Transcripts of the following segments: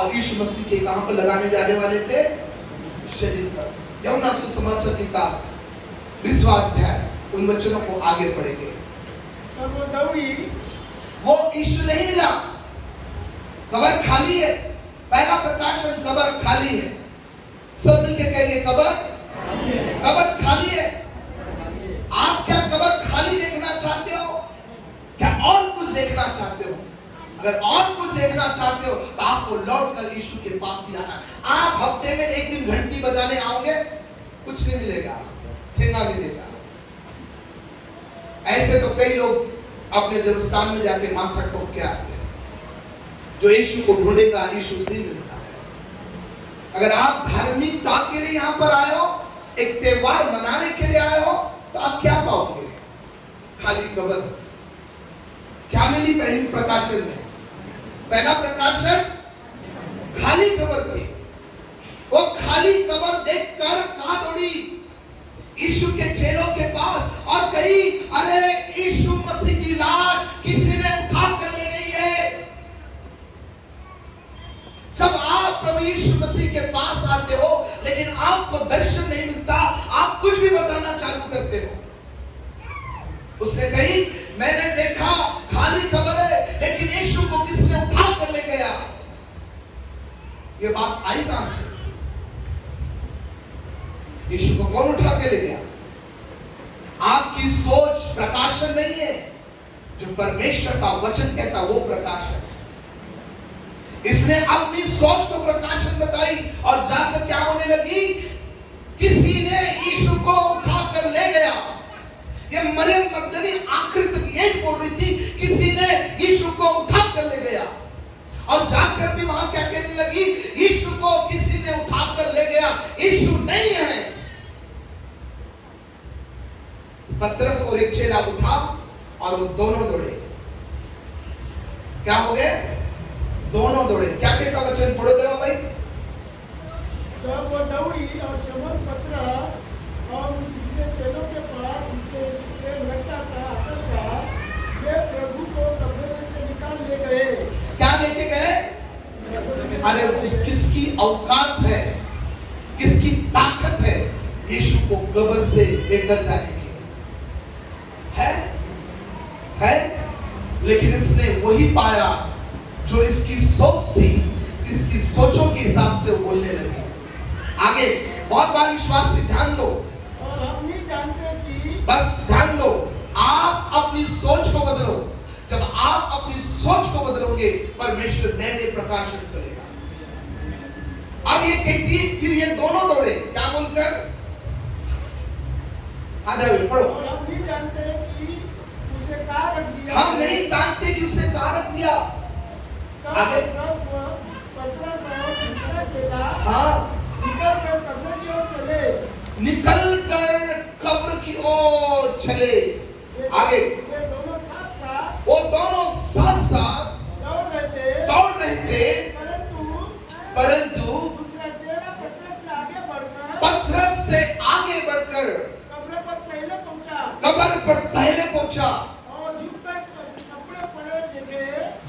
और यीशु मसीह के कहां पर लगाने जाने वाले थे? शरीर पर। यूहन्ना सुसमाचार किताब 20वां अध्याय उन वचनों को आगे पढ़ेंगे। तब वो दौड़ी, वो यीशु नहीं मिला, कब्र खाली है। पहला प्रकाशन, कब्र खाली है। सब मिलके कहेंगे कब्र खाली है। आप क्या कब्र खाली देखना चाहते हो? क्या और कुछ देखना चाहते हो? अगर और कुछ देखना चाहते हो तो आपको लौटकर यीशु के पास ही आना। आप हफ्ते में एक दिन घंटी बजाने आओगे, कुछ नहीं मिलेगा, ठेंगा मिलेगा। ऐसे तो कई लोग अपने देवस्थान में जाके माथा ठोक के आते हैं। जो यीशु को ढूंढेगा यीशु से मिलता है। अगर आप धार्मिकता के लिए यहां पर आए हो, एक त्योहार मनाने के लिए आए हो, तो आप क्या पाओगे? खाली कब्र। क्या मिली पहली प्रकाशन में? पहला प्रकाशन खाली कब्र थी। वो खाली कब्र देखकर कहां दौड़ी? यीशु के चेलों के पास और कही, अरे यीशु मसीह की लाश किसी ने उठा कर ले गई है। जब आप प्रभु यीशु मसीह के पास आते हो लेकिन आपको दर्शन नहीं मिलता, आप कुछ भी बताना चालू करते हो। उसने कही, मैंने देखा खाली कब्र है, लेकिन यीशु को किसने उठा कर ले गया। ये बात आई कहां से? यीशु को कौन उठा के ले गया? आपकी सोच प्रकाशन नहीं है। जो परमेश्वर का वचन कहता वो प्रकाशन है। इसने अपनी सोच को प्रकाशन बताई और जाकर क्या होने लगी? किसी ने यीशु को उठा कर ले गया। ये मरियम मगदली आखिर तक यही बोल रही थी, किसी ने यीशु को उठा कर ले गया। और जाकर भी वहां क्या कहने लगी? यीशु को किसी ने उठा कर ले गया, यीशु नहीं है। पतरस और एक चेला उठा और वो दोनों दौड़े। क्या हो गए? दोनों दौड़े। क्या कहता वचन? पढ़ो देवा भाई। तब वो दौड़ी और शमौन पतरस और उसके चेलों के पास, जिससे लगता था वे प्रभु को कब्र में से निकाल ले गए। क्या लेके गए? अरे किसकी औकात है, किसकी ताकत है यीशु को कब्र से लेकर जाने की? है? लेकिन इसने वही पाया जो इसकी सोच थी। इसकी सोचों के हिसाब से बोलने लगी। आगे बहुत बार विश्वास से ध्यान दो। और हम नहीं जानते कि, बस ध्यान दो, आप अपनी सोच को बदलो। जब आप अपनी सोच को बदलोगे, परमेश्वर नए नए प्रकाशन करेगा। अब ये कहती है, फिर ये दोनों दौड़े। क्या बोलकर? आ जाओ, पढ़ो। और हम नहीं जानते कि उसे कहाँ रख दिया। हम नहीं जानते कि उसे कहाँ रख दिया। आगे। पतरस और दूसरा चेला हाँ, निकल कर कब्र की ओर चले। आगे। वो दोनों साथ साथ दौड़ रहे थे, परंतु पतरस से आगे बढ़कर कब्र पर पहले पहुंचा और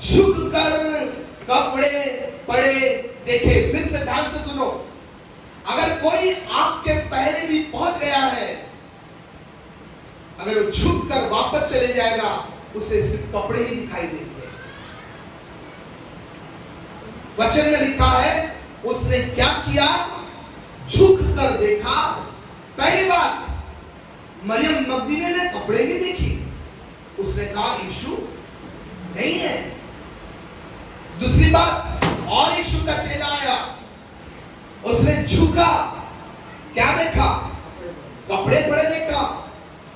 झुककर कपड़े पड़े देखे। फिर से ध्यान से सुनो। अगर कोई आपके पहले भी पहुंच गया है, अगर वो झुककर वापस चले जाएगा, उसे सिर्फ कपड़े ही दिखाई देंगे। वचन में लिखा है, उसने क्या किया? झुक कर देखा। पहली बात, मरियम मगदलीनी ने कपड़े नहीं देखी, उसने कहा यीशु नहीं है। दूसरी बात, और यीशु का चेला आया, उसने झुका, क्या देखा? कपड़े पड़े देखा।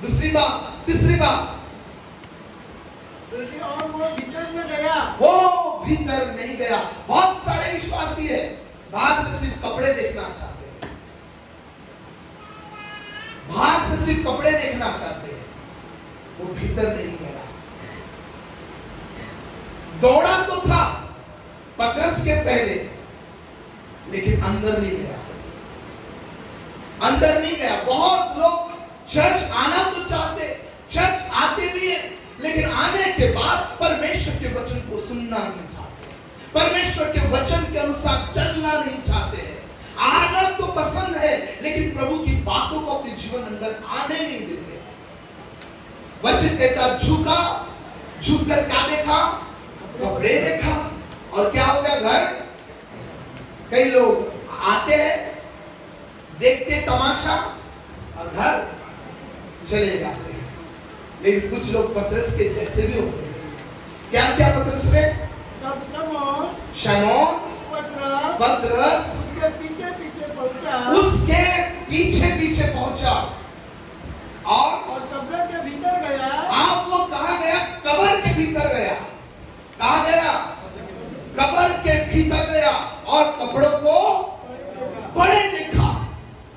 दूसरी बात, तीसरी बात, और वो भीतर में गया। वो भीतर नहीं गया। बहुत सारे विश्वासी है बाहर से सिर्फ कपड़े देखना चाहते हैं, बाहर से सिर्फ कपड़े देखना चाहते हैं, वो भीतर नहीं गया। दौड़ा तो था पतरस के पहले, लेकिन अंदर नहीं गया। अंदर नहीं गया। बहुत लोग चर्च आना तो चाहते, चर्च आते भी हैं, लेकिन आने के बाद परमेश्वर के वचन को सुनना नहीं चाहते। परमेश्वर के वचन के अनुसार चलना नहीं चाहते हैं। आना तो पसंद है लेकिन प्रभु की बातों को अपने जीवन अंदर आने नहीं देते। वचन कहता झुका, झुककर क्या देखा? कपड़े देखा। और क्या हो गया? घर। कई लोग आते हैं, देखते तमाशा और घर चले जाते हैं। लेकिन कुछ लोग पतरस के जैसे भी होते हैं। क्या क्या पतरस ने? तब शमौन पतरस उसके पीछे पीछे पहुंचा और कब्र के भीतर गया। आप वो कहाँ गया? कब्र के भीतर गया। कहाँ गया? कब्र के भीतर गया और कपड़ों को पड़े देखा।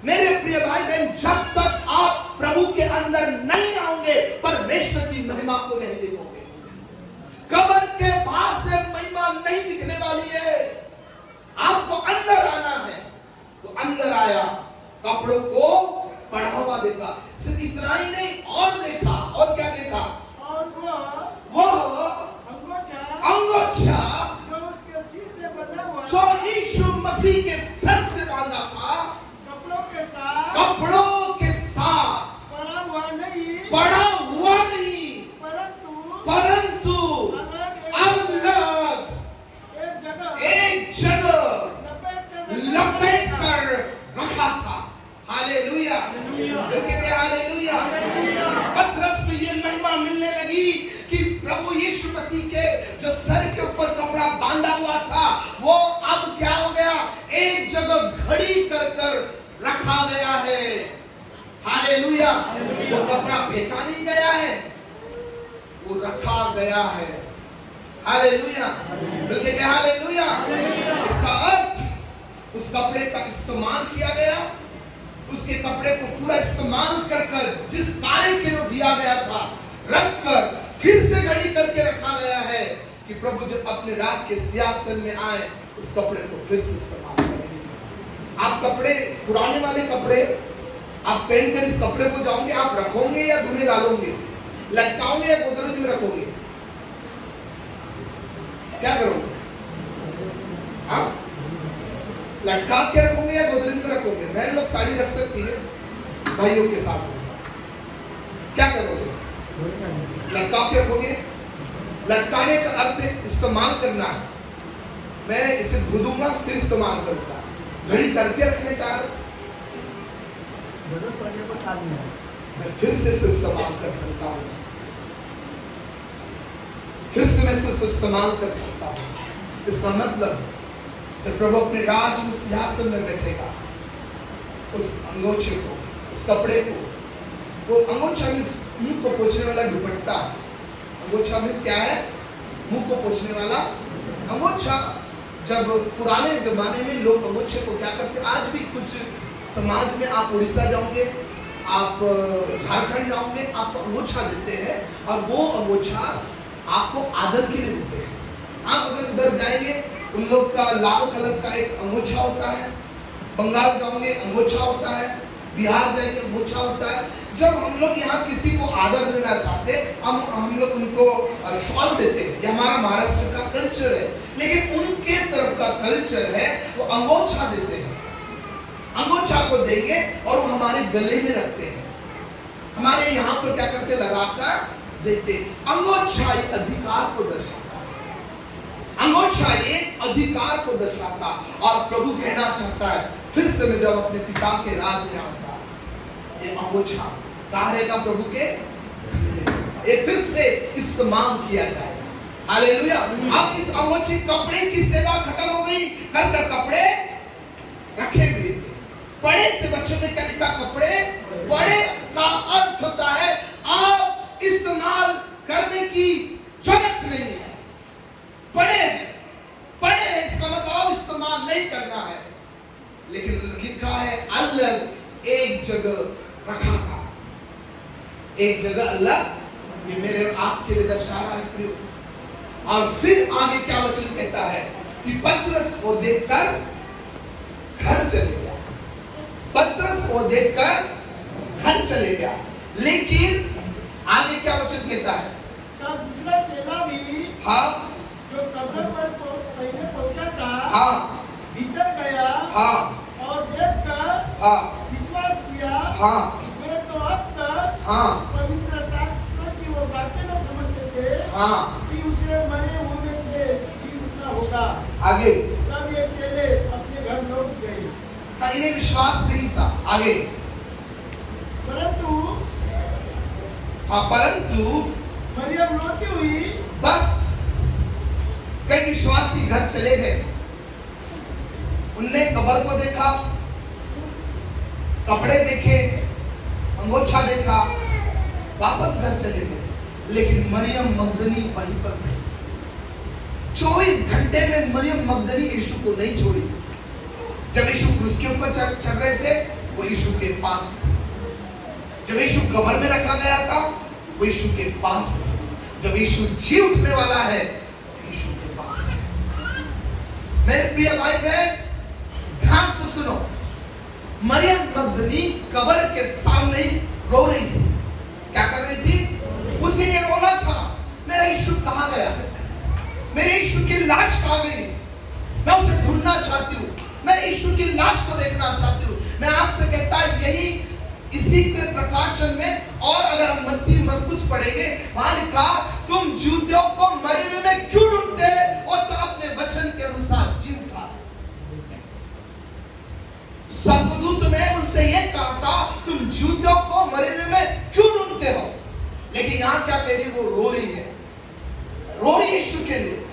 मेरे प्रिय भाई बहन, जब तक आप प्रभु के अंदर नहीं आओगे परमेश्वर की महिमा को नहीं देखोगे। कब्र के बाहर से महिमा नहीं दिखने वाली है। आपको अंदर आना है। तो अंदर आया, कपड़ों को पड़ा हुआ देखा। सिर्फ इतना ही नहीं, और देखा। और क्या देखा? और वो अंगोछा अंगोछा जो उसके सिर से बंधा हुआ, जो यीशु मसीह के सर से बांधा था, कपड़ों के साथ पड़ा हुआ नहीं, परंतु अलग एक जगह लपेट कर रखा था। Hallelujah, hallelujah. पतरस को ये महिमा मिलने लगी कि प्रभु यीशु मसीह के जो सर के ऊपर कपड़ा बांधा हुआ था वो अब क्या हो गया? एक जगह घड़ी कर रखा गया है। हालेलुया। वो कपड़ा फेंका नहीं गया है, वो रखा गया है। हालेलुया, बोलते क्या? हालेलुया। इसका अर्थ उस कपड़े का इस्तेमाल किया गया। उसके कपड़े को पूरा इस्तेमाल कर जिस कार्य के लिए दिया गया था रखकर फिर से घड़ी करके रखा गया है कि प्रभु जब अपने राज के सिंहासन में आए उस कपड़े को फिर से इस्तेमाल करें। आप कपड़े, पुराने वाले कपड़े आप पहन कर इस कपड़े को जाओगे, आप रखोगे या धुने डालोगे? लटकाओगे या गोदरेज में रखोगे? क्या करोगे? हाँ, लटका के रखोगे या गोदरेज में रखोगे? बहन लोग साड़ी रख सकती है भाइयों के साथ। क्या करोगे? लटका के रखोगे। लटकाने का अर्थ है इस्तेमाल करना। मैं इसे धो दूंगा फिर इस्तेमाल करूंगा। घड़ी करके रखने का मैं फिर से इसे इस्तेमाल कर सकता हूँ, फिर से मैं इसे इस्तेमाल कर सकता हूँ। इसका मतलब जब प्रभु अपने राज में सिंहासन में बैठेगा, उस अंगोछे को, उस कपड़े को, वो अंगोछा मीन्स मुंह को पोंछने वाला दुपट्टा। अंगोछा मीन्स क्या है? मुंह को पोंछने वाला अंगोछा। जब पुराने जमाने में लोग अंगोछे को क्या करते, आज भी कुछ समाज में, आप उड़ीसा जाओगे, आप झारखंड जाओगे, आपको अंगोछा देते हैं और वो अंगोछा आपको आदर के लिए देते हैं। आप अगर उधर जाएंगे, उन लोग का लाल कलर का एक अंगोछा होता है। बंगाल जाओगे अंगोछा होता है, बिहार जाएंगे अंगोछा होता है। जब हम लोग यहाँ किसी को आदर देना चाहते हम लोग उनको शॉल देते हैं। ये हमारा महाराष्ट्र का कल्चर है। लेकिन उनके तरफ का कल्चर है वो अंगोछा देते हैं। अंगोछा को देंगे और वो हमारे गले में रखते हैं। हमारे यहाँ पर क्या करते, लगाकर देते। अंगोछा एक अधिकार को दर्शाता है। अंगोछा एक अधिकार को दर्शाता। और प्रभु कहना चाहता है फिर से मैं जब अपने पिता के राज में आऊंगा, ये अंगोछा कहाँ रहेगा? प्रभु के ये फिर से इस्तेमाल किया जाएगा। हालेलुया। अब इस अंगोछे कपड़े की सेवा खत्म हो गई, कल कपड़े रखे हुए थे, पड़े थे। बच्चों ने क्या लिखा? कपड़े पड़े का अर्थ होता है आप इस्तेमाल करने की जरूरत नहीं है। पड़े हैं इसका मतलब इस्तेमाल नहीं करना है। लेकिन लिखा है अलग एक जगह रखा था। एक जगह अलग, ये मेरे और आपके लिए दर्शा रहा है प्रियो। और फिर आगे क्या वचन कहता है कि पतरस को देखकर घर चले गया। पतरस को देखकर घर चले गया। लेकिन आगे क्या वचन कहता है? तब दूसरा चेला भी, हाँ, जो कब्र पर पहले पहुंचा था, हाँ भीतर गया हाँ और देखकर हाँ विश्वास किया। हाँ वे तो अब तक हाँ पवित्र शास्त्र की वो बातें न समझते थे हाँ कि उसे मरे हुए से जी उठना होगा। आगे तब ये चेले अपने घर लौट गए। हाँ, इन्हें विश्वास नहीं था। आगे परंतु हाँ परंतु मरियम रोती हुई बस कई विश्वासी घर चले गए। उनने कब्र को देखा, कपड़े देखे, अंगोछा देखा, वापस घर चले गए। लेकिन मरियम मगदली वहीं पर रही। 24 घंटे में मरियम मगदली यीशु को नहीं छोड़ी। जब यीशु क्रूस के ऊपर चढ़ रहे थे, वो यीशु के पास थे। जब यीशु कब्र में रखा गया था, वो यीशु के पास थे। जब यीशु जी उठने वाला है, यीशु के पास है। मेरे प्रिय भाई बहन, ध्यान से सुनो। मरियम मगदली कब्र के सामने ही रो रही थी। क्या कर रही थी? उसी ने रोना था, मेरा यीशु कहाँ गया? मेरे यीशु की लाश कहाँ गई? मैं उसे ढूंढना चाहती हूँ। मैं यीशु की लाश को देखना चाहती हूँ। मैं आपसे कहता यही इसी के प्रकाशन में, और अगर हम मत्ती मरकुस पढ़ेंगे, वहां लिखा तुम जूतियों को मरे हुए में क्यों ढूंढते और तो अपने वचन के अनुसार जी उठा। स्वर्गदूत ने उनसे यह कहा था तुम जूतियों को मरे हुए में क्यों ढूंढते हो। लेकिन यहाँ क्या कह रही? वो रो रही है, रो रही है यीशु के लिए।